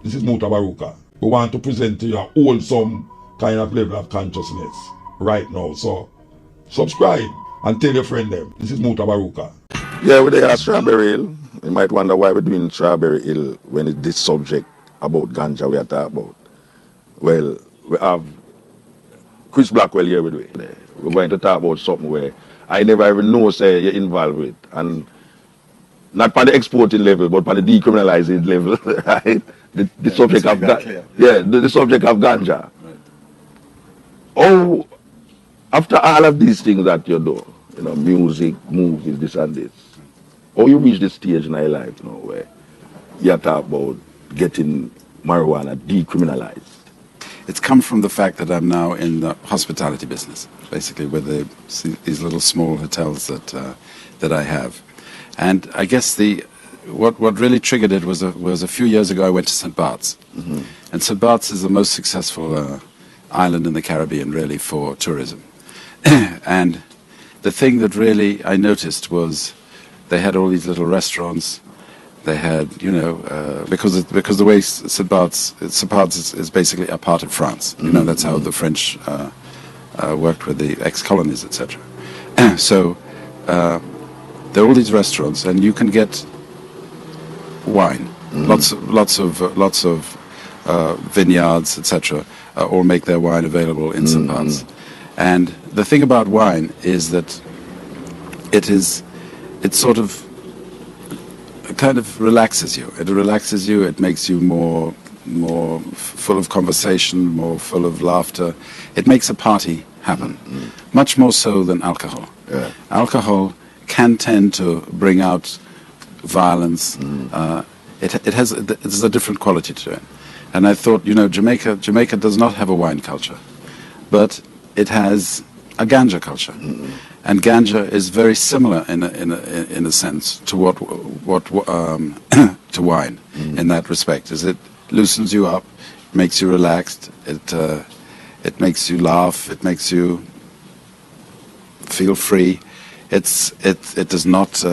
This is Mutabaruka. We want to present to you a wholesome kind of level of consciousness right now. So subscribe and tell your friend them. This is Mutabaruka. Yeah, we're there at Strawberry Hill. You might wonder why we're doing Strawberry Hill when it's this subject about ganja we are talking about. Well, we have Chris Blackwell here with me. We're going to talk about something where I never even know say you're involved with. And not on the exporting level, but on the decriminalizing level, right? The subject of the subject of ganja. Right. Oh, after all of these things that you do, you know, music, movies, this and this, how you reach this stage in your life, you know, where you talk about getting marijuana decriminalized? It's come from the fact that I'm now in the hospitality business, basically, with these little small hotels that I have. And I guess what really triggered it was a few years ago I went to St. Bart's. Mm-hmm. And St. Bart's is the most successful island in the Caribbean, really, for tourism. And the thing that really I noticed was they had all these little restaurants. They had, you know, because the way St. Bart's is basically a part of France. You know, that's how the French worked with the ex-colonies, etc. So there are all these restaurants, and you can get wine. Lots of vineyards, etc. All make their wine available in St. Bart's. And the thing about wine is that it sort of kind of relaxes you. It relaxes you. It makes you more full of conversation, more full of laughter. It makes a party happen, much more so than alcohol. Yeah. Alcohol can tend to bring out violence. There's a different quality to it. And I thought, you know, Jamaica does not have a wine culture, but it has a ganja culture. And ganja is very similar in a sense to to wine in that respect. Is it loosens you up, makes you relaxed, it makes you laugh, it makes you feel free. It does not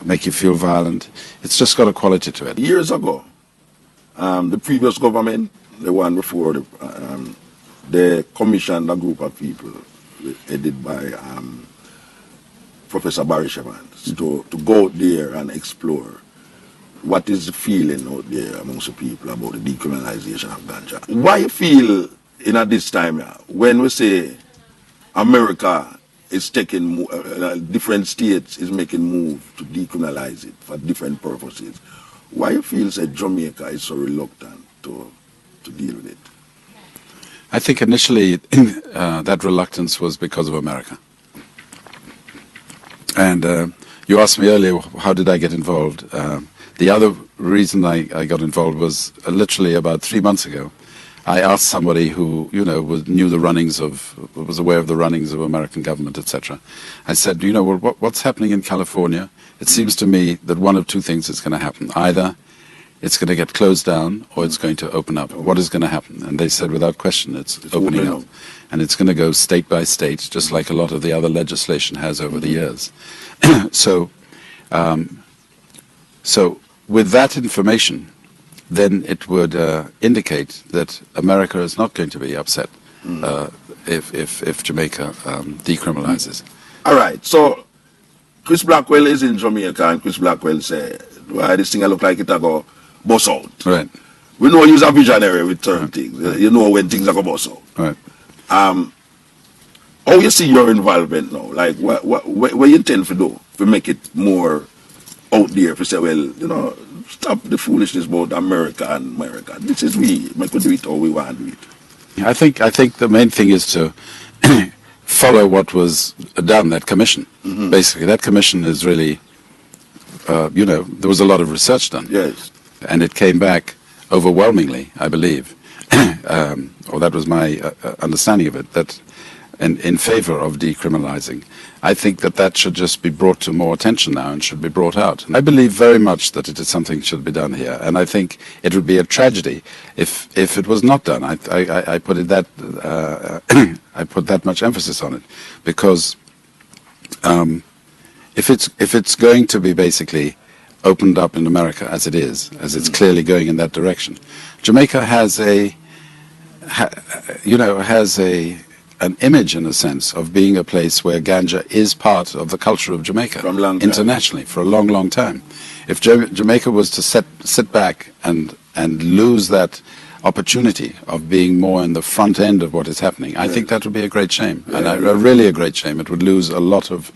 make you feel violent. It's just got a quality to it. Years ago, the previous government, the one before, they commissioned a group of people headed by Professor Barry Shevans to go out there and explore what is the feeling out there amongst the people about the decriminalization of ganja. Why you feel in this time when we say America is taking different states is making move to decriminalize it for different purposes, why you feel that Jamaica is so reluctant to deal with it? I think initially that reluctance was because of America. And you asked me earlier, how did I get involved? The other reason I got involved was literally about 3 months ago. I asked somebody who, you know, knew the runnings was aware of the runnings of American government, etc. I said, you know, well, what's happening in California? It seems to me that one of two things is going to happen. Either it's going to get closed down or it's going to open up. What is going to happen? And they said, without question, it's opening up. And it's going to go state by state, just like a lot of the other legislation has over the years. So with that information, then it would indicate that America is not going to be upset if Jamaica decriminalizes. All right, so Chris Blackwell is in Jamaica, and Chris Blackwell said, why this thing look like it go bust out. Right. We know you're a visionary with certain things. You know when things are going to bust out. Right. How you see your involvement now? Like, what you intend to do to make it more out there? To say, well, you know, stop the foolishness about America and America. This is we could do it how we want to do it. I think the main thing is to follow what was done, that commission. Basically, that commission is really, you know, there was a lot of research done. Yes. And it came back overwhelmingly, I believe, or that was my understanding of it, that in favor of decriminalizing. I think that should just be brought to more attention now and should be brought out. And I believe very much that it is something that should be done here, and I think it would be a tragedy if it was not done. I put it that I put that much emphasis on it, because if it's going to be basically opened up in America as it is, as it's clearly going in that direction, Jamaica has an image, in a sense, of being a place where ganja is part of the culture of Jamaica internationally for a long, long time. If Jamaica was to sit back and lose that opportunity of being more in the front end of what is happening, I think that would be a great shame, and really a great shame. It would lose a lot of,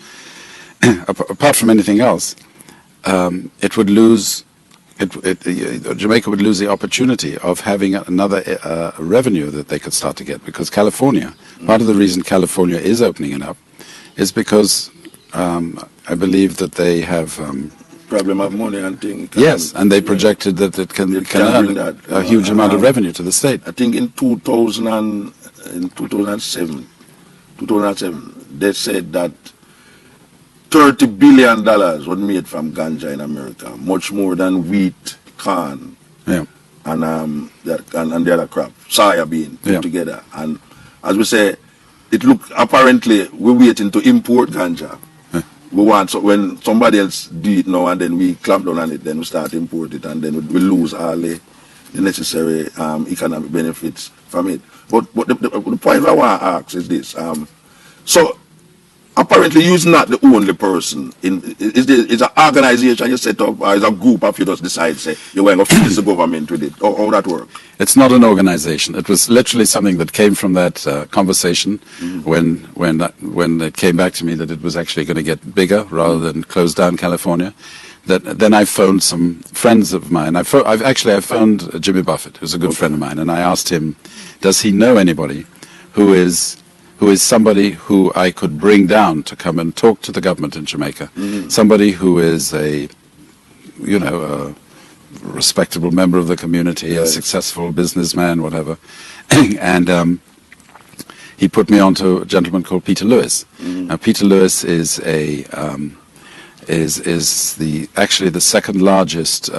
apart from anything else, it would lose. Jamaica would lose the opportunity of having another revenue that they could start to get, because California, part of the reason California is opening it up is because I believe that they have problem of money and things. Yes, and they projected that it can earn a huge amount of revenue to the state. I think in 2007, they said that $30 billion was made from ganja in America, much more than wheat, corn, and the other crop, soya bean put together. And as we say, it look apparently we're waiting to import ganja. We want, so when somebody else do it now and then we clamp down on it, then we start import it, and then we lose all the necessary economic benefits from it. But the point I want to ask is this: so apparently you're not the only person. It's an organization you set up, or is a group of you just decide, say, you're going to fix the government with it? How that work? It's not an organization. It was literally something that came from that conversation when it came back to me that it was actually going to get bigger rather than close down California. Then I phoned some friends of mine. I phoned Jimmy Buffett, who's a good friend of mine, and I asked him, does he know anybody who is somebody who I could bring down to come and talk to the government in Jamaica, somebody who is a respectable member of the community, a successful businessman, whatever. And he put me on to a gentleman called Peter Lewis. Now, Peter Lewis is actually the second largest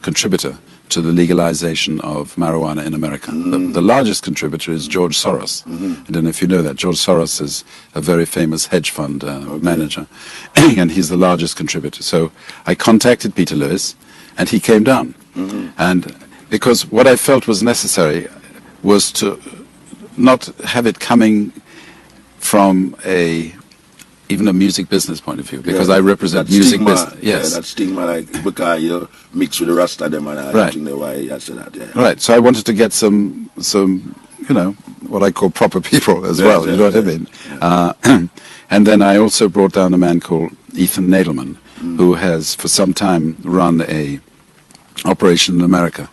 contributor to the legalization of marijuana in America. The largest contributor is George Soros. I don't know if you know that. George Soros is a very famous hedge fund manager, and he's the largest contributor. So I contacted Peter Lewis, and he came down. And because what I felt was necessary was to not have it coming from even a music business point of view, because I represent music business. Yes, that stigma, like because you mix with the Rasta them and I think why I said that. Right. So I wanted to get some what I call proper people as well. You know what I mean? And then I also brought down a man called Ethan Nadelman, who has for some time run a operation in America,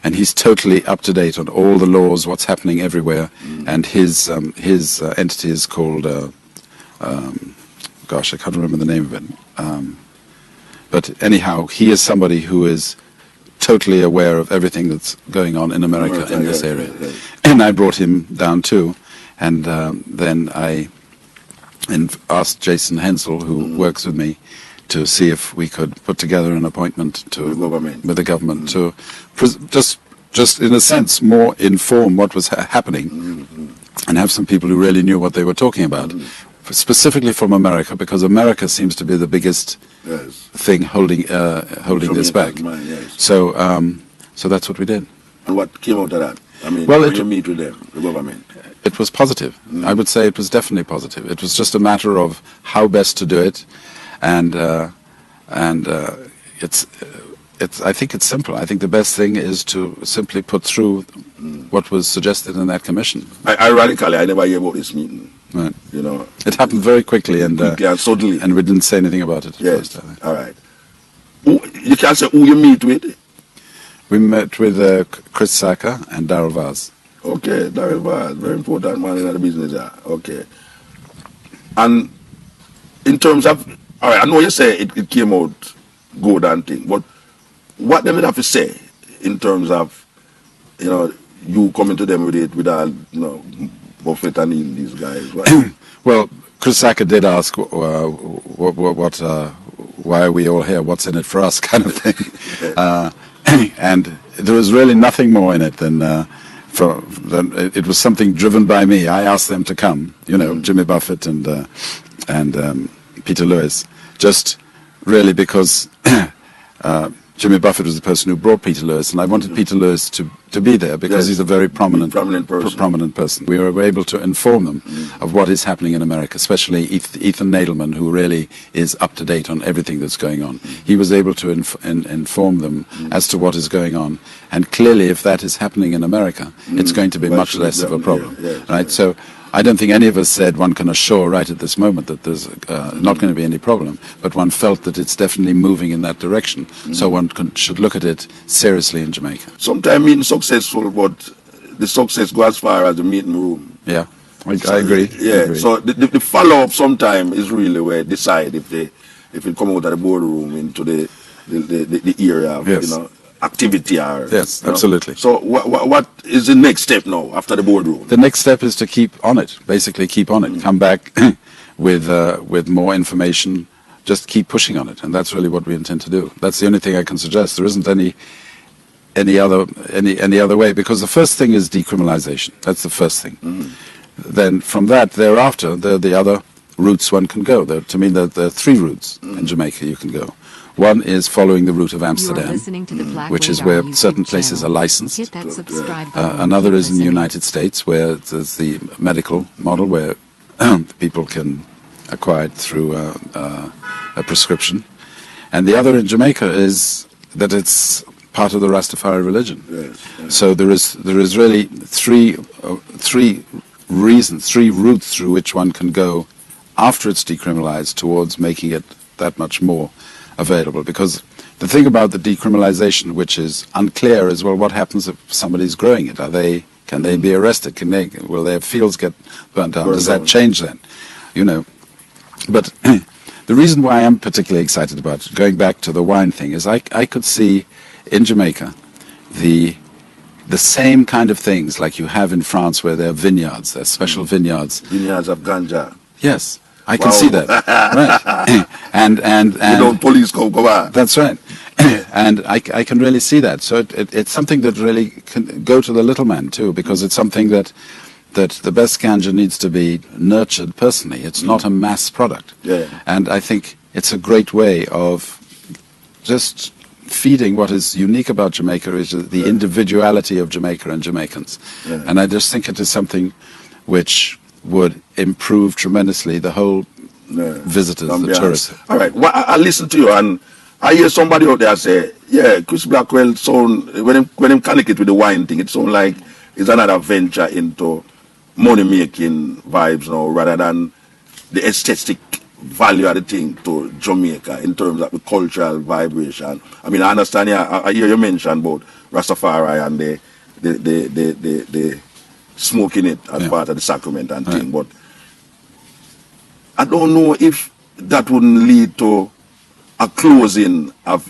and he's totally up to date on all the laws, what's happening everywhere, and his entity is called. Gosh, I can't remember the name of it. But anyhow, he is somebody who is totally aware of everything that's going on in America in this area. And I brought him down too. And then I asked Jason Hensel, who works with me, to see if we could put together an appointment with the government to just in a sense more inform what was happening and have some people who really knew what they were talking about. Specifically from America, because America seems to be the biggest thing holding this back. So that's what we did. And what came out of that? I mean, well, when you meet with them, the government? It was positive. I would say it was definitely positive. It was just a matter of how best to do it, and I think it's simple. I think the best thing is to simply put through what was suggested in that commission. Ironically, I never hear about this meeting. Right. You know, it happened very quickly, and suddenly, and we didn't say anything about it. Yes. First, all right. You can say who you meet with. We met with Chris Saka and Darryl Vaz. Okay, Darryl Vaz, very important man in the business. Okay. And in terms of, all right, I know you say it came out good and thing, but what they would have to say in terms of, you coming to them with it, with all, Buffett and these guys? Well, Chris Saka did ask, why are we all here? What's in it for us, kind of thing. And there was really nothing more in it than it was something driven by me. I asked them to come, Jimmy Buffett and Peter Lewis, just really because Jimmy Buffett was the person who brought Peter Lewis, and I wanted Peter Lewis to be there because he's a very prominent person. We were able to inform them of what is happening in America, especially Ethan Nadelman, who really is up to date on everything that's going on. He was able to inform them as to what is going on, and clearly, if that is happening in America, it's going to be much less of a problem, right? So I don't think any of us said one can assure right at this moment that there's not going to be any problem, but one felt that it's definitely moving in that direction. So one should look at it seriously in Jamaica. Sometimes meeting successful, but the success goes as far as the meeting room. Yeah, I agree. Yeah, I agree. so the follow-up sometimes is really where they decide if it come out of the boardroom into the area of, Yes. activity or... Yes, absolutely. So what is the next step now after the boardroom? The next step is to keep on it, basically keep on it. Come back with more information, just keep pushing on it, and that's really what we intend to do. That's the only thing I can suggest. There isn't any other way, because the first thing is decriminalization. That's the first thing. Then from that, thereafter, there are the other routes one can go. To me, there are three routes in Jamaica you can go. One is following the route of Amsterdam, which is where certain places are licensed. Hit that subscribe button. Another is in the United States, where there's the medical model, where people can acquire it through a prescription. And the other in Jamaica is that it's part of the Rastafari religion. Yes. So there is really three reasons, three routes through which one can go after it's decriminalized towards making it that much more available. Because the thing about the decriminalization, which is unclear, is, well, what happens if somebody's growing it? Can they be arrested? Will their fields get burnt down? Does that change then? But the reason why I'm particularly excited about it, going back to the wine thing, is I could see in Jamaica the same kind of things like you have in France, where there are vineyards, there are special vineyards. Vineyards of ganja. Yes, I can see that. Right. And police go out. That's right. And I can really see that. So it's something that really can go to the little man too, because it's something that the best ganja needs to be nurtured personally. It's not a mass product. Yeah. And I think it's a great way of just feeding what is unique about Jamaica, is the individuality of Jamaica and Jamaicans. Yeah. And I just think it is something which would improve tremendously the whole visitors, the tourists. All right. Well, I listen to you, and I hear somebody out there say, yeah, Chris Blackwell sound, when him connect it with the wine thing, it sounds like it's another venture into money-making vibes now, rather than the aesthetic value of the thing to Jamaica in terms of the cultural vibration. I mean, I understand, I hear you mention about Rastafari and the smoking it as part of the sacrament and thing, but I don't know if that wouldn't lead to a closing of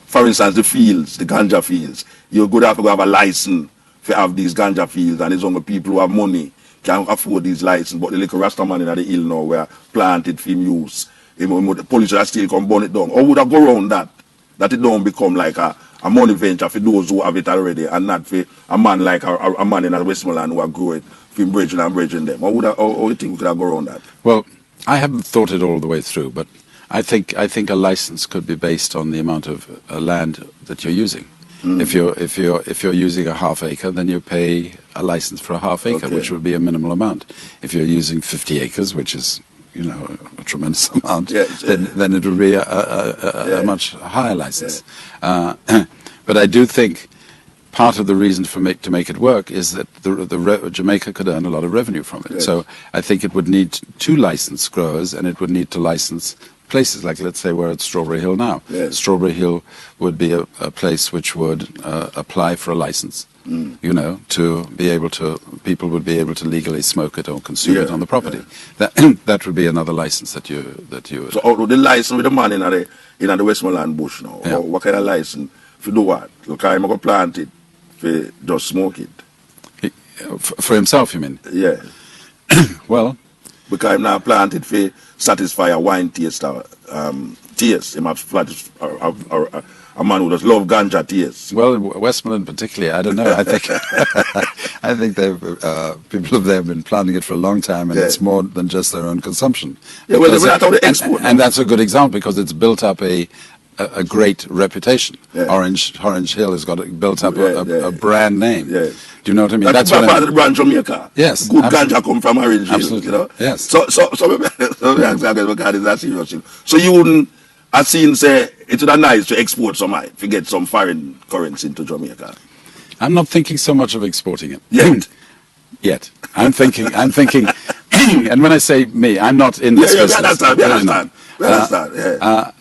for instance, the fields, the ganja fields. You're going to have a license to have these ganja fields, and it's only people who have money can afford these licenses, but the little Rastaman in the hill now were planted for use. The police are still come burn it down. Or would I go around that it don't become like a money venture for those who have it already, and not for a man like a man in Westmoreland who are growing for bridging and bridging them? Or you think we could go around that? Well, I haven't thought it all the way through, but I think a license could be based on the amount of land that you're using. If you're using a half acre, then you pay a license for a half acre, which would be a minimal amount. If you're using 50 acres, which is a tremendous amount, then it would be a much higher license. But I do think part of the reason to make it work is that Jamaica could earn a lot of revenue from it. Yes. So I think it would need two licensed growers, and it would need to license places like, let's say, we're at Strawberry Hill now. Yes. Strawberry Hill would be a place which would apply for a license, to be able to, people would be able to legally smoke it or consume it on the property. That would be another license that you would. So the license with the man in the Westmoreland bush now, or what kind of license for do what? Look, I'm going to plant it for just smoke it. For himself, you mean? Yeah. Well, because I'm now planted for satisfy a wine taste taste. Him have a man who does love ganja taste. Well, Westmoreland particularly, I don't know. I think I think people there have been planting it for a long time, and it's more than just their own consumption. Yeah, well, that's how they export. And that's a good example, because it's built up a a great reputation. Yeah. Orange Hill has built up a brand name. Yeah. Do you know what I mean? That's what part of the brand Jamaica. Yes. Good ganja come from Orange Hill. Absolutely. You know? Yes. So you wouldn't, as seen say, it's nice to export some, to get some foreign currency into Jamaica. I'm not thinking so much of exporting it. Yet. I'm thinking, and when I say me, I'm not in this business. We understand.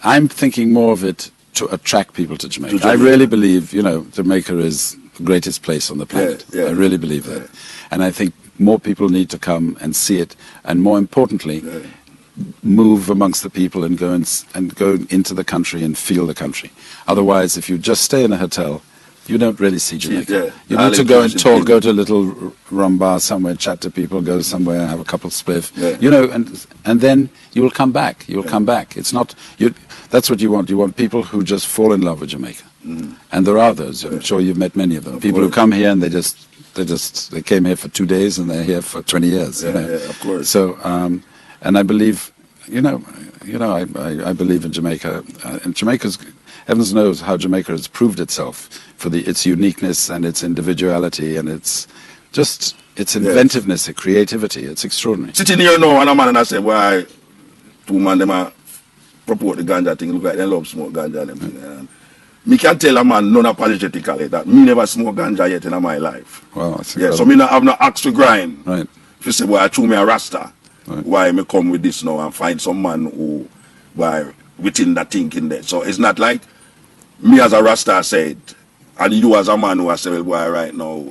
I'm thinking more of it to attract people to Jamaica. I really believe, Jamaica is the greatest place on the planet. I really believe that. And I think more people need to come and see it, and more importantly, move amongst the people and go into the country and feel the country. Otherwise, if you just stay in a hotel, you don't really see Jamaica. You need to go and talk, go to a little rum bar somewhere, chat to people, go somewhere, have a couple of spliff, and then you will come back. You will come back. It's not that's what you want. You want people who just fall in love with Jamaica, and there are those. I'm sure you've met many of them. People who come here and they came here for 2 days and they're here for 20 years. Of course. So, and I believe, I believe in Jamaica, and Jamaica's. Heavens knows how Jamaica has proved itself for its uniqueness and its individuality and its inventiveness, its creativity. It's extraordinary. Sitting here now, and a man and I say, why two men them propose the ganja thing, look like they love smoke ganja and everything. And me can tell a man non-apologetically that me never smoke ganja yet in my life. Wow, so me have no axe to grind. Right. If you say, well, I chew me a rasta, why me come with this now and find some man who, within that thinking there. So it's not like me as a rasta said, and you as a man who has said, well, right now,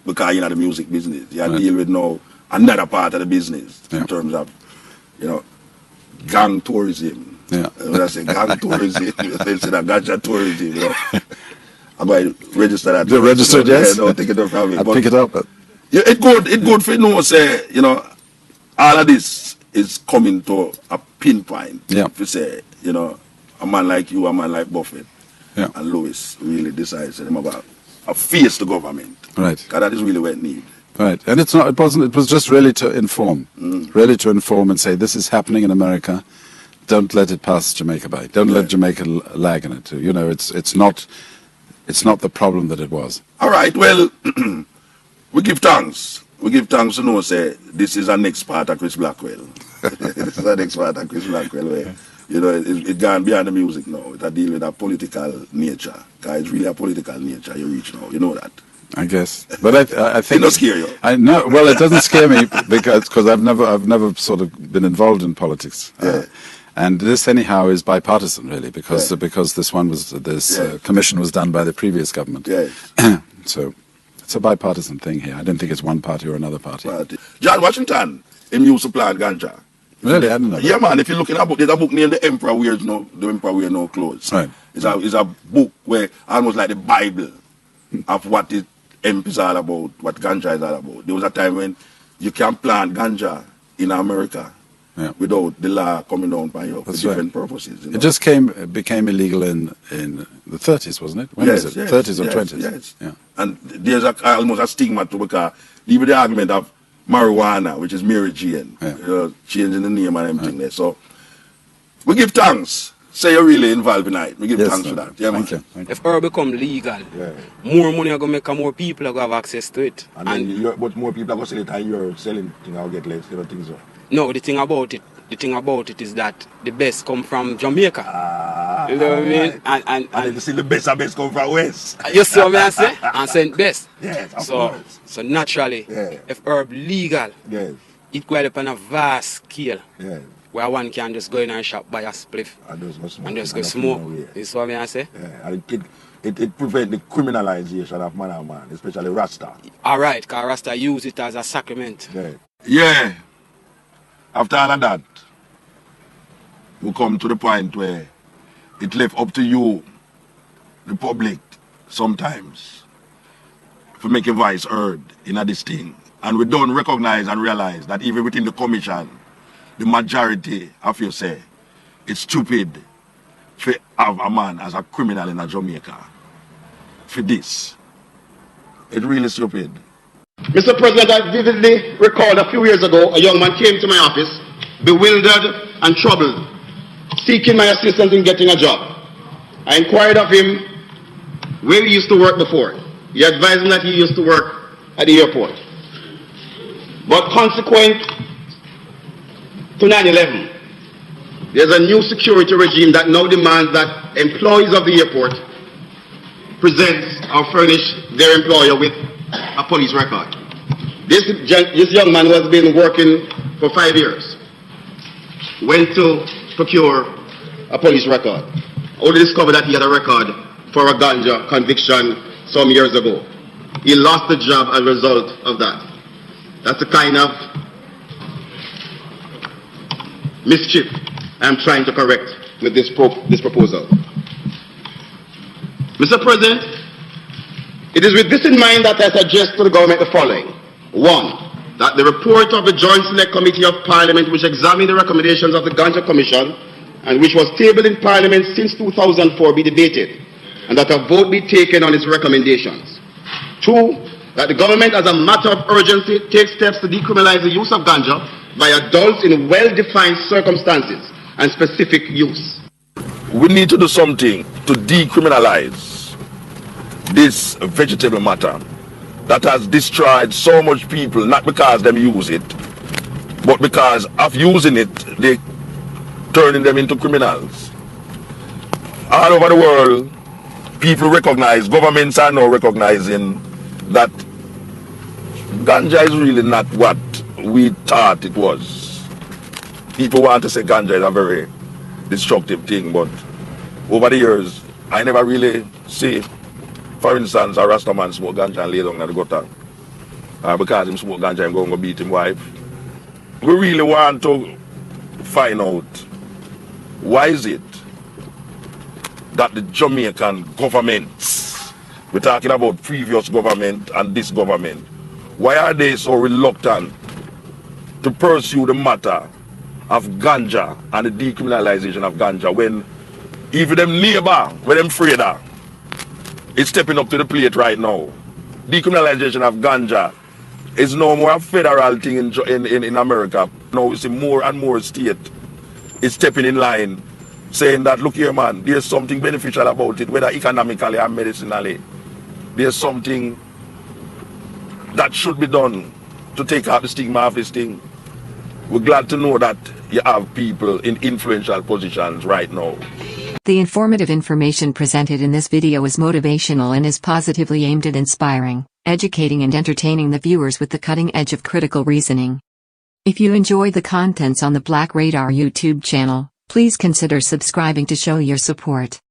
because you're in the music business, you deal with now another part of the business in terms of, gang tourism. Yeah. When I say gang tourism, they say that ganja tourism, I'm going to register that. The registered, yes? Don't take it up from me. I'll pick it up. It's good for say, all of this is coming to a pinpoint. Yeah. If you say, a man like you, a man like Buffett, yeah. and Lewis really decides them about a face the government. Right. Because that is really what it needs. Right. And it was just really to inform. Really to inform and say, this is happening in America. Don't let it pass Jamaica by. Don't let Jamaica lag in it. It's not the problem that it was. All right, well, we give thanks. We give thanks to know, say, this is our next part of Chris Blackwell. This is our next part of Chris Blackwell, where, it gone beyond the music now. It deal with a political nature. Because it's really a political nature you reach now. You know that. I guess. But I think... It doesn't scare you? I know. Well, it doesn't scare me because I've never sort of been involved in politics. And this, anyhow, is bipartisan, really, because this commission was done by the previous government. So it's a bipartisan thing here. I don't think it's one party or another party. John Washington, him used to plant ganja. Really? I didn't know that. Yeah, man. If you look in a book, there's a book named The Emperor Wears No Clothes. Right. It's a book where almost like the Bible of what the hemp is all about, what ganja is all about. There was a time when you can plant ganja in America without the law coming down by you for different purposes. It just became illegal in the 30s, wasn't it? When was it? 30s or 20s? Yes. Yeah. And there's almost a stigma to because even the argument of marijuana, which is Mary Jane, changing the name and everything there. So we give thanks. Say you're really involved in it. We give thanks for that. Yeah, Thank man. you. If herb become legal, more money are going to make and more people are going to have access to it. But more people are going to sell it and you're selling things, I'll get less, things so. No, the thing about it is that the best come from Jamaica. You know what I mean? And you see the best come from West. You see what I say? And send best. Yes, of course. So naturally, if herb legal, it go up on a vast scale. Where one can just go in and shop, buy a spliff, and just go smoke. You see what I say? Yeah, and it prevents the criminalization of man and man, especially Rasta. Alright, because Rasta use it as a sacrament. Yeah. After all of that, we come to the point where it left up to you, the public, sometimes, to make a voice heard in this thing. And we don't recognize and realize that even within the commission, the majority of you say it's stupid to have a man as a criminal in Jamaica for this. It's really stupid. Mr. President, I vividly recall a few years ago, a young man came to my office, bewildered and troubled, seeking my assistance in getting a job. I inquired of him where he used to work before. He advised me that he used to work at the airport. But consequent to 9/11, there's a new security regime that now demands that employees of the airport present or furnish their employer with a police record. This young man who has been working for 5 years went to procure a police record. Only discovered that he had a record for a ganja conviction some years ago. He lost the job as a result of that. That's the kind of mischief I'm trying to correct with this proposal. Mr. President, it is with this in mind that I suggest to the government the following. 1, that the report of the Joint Select Committee of Parliament, which examined the recommendations of the Ganja Commission and which was tabled in Parliament since 2004, be debated, and that a vote be taken on its recommendations. 2, that the government, as a matter of urgency, take steps to decriminalize the use of ganja by adults in well-defined circumstances and specific use. We need to do something to decriminalize this vegetable matter that has destroyed so much people, not because them use it, but because of using it, they turning them into criminals. All over the world, people recognize, governments are now recognizing that ganja is really not what we thought it was. People want to say ganja is a very destructive thing, but over the years, I never really see, for instance, a Rastaman smoke ganja and lay down in the gutter. Because him smoke ganja and go beat him wife. We really want to find out why is it that the Jamaican governments, we're talking about previous government and this government, why are they so reluctant to pursue the matter of ganja and the decriminalization of ganja when even them neighbor, when them afraid of, is stepping up to the plate right now? Decriminalization of ganja is no more a federal thing in America. Now we see more and more states is stepping in line saying that, look here man, there's something beneficial about it, whether economically or medicinally. There's something that should be done to take out the stigma of this thing. We're glad to know that you have people in influential positions right now. The informative information presented in this video is motivational and is positively aimed at inspiring, educating and entertaining the viewers with the cutting edge of critical reasoning. If you enjoy the contents on the Black Radar YouTube channel, please consider subscribing to show your support.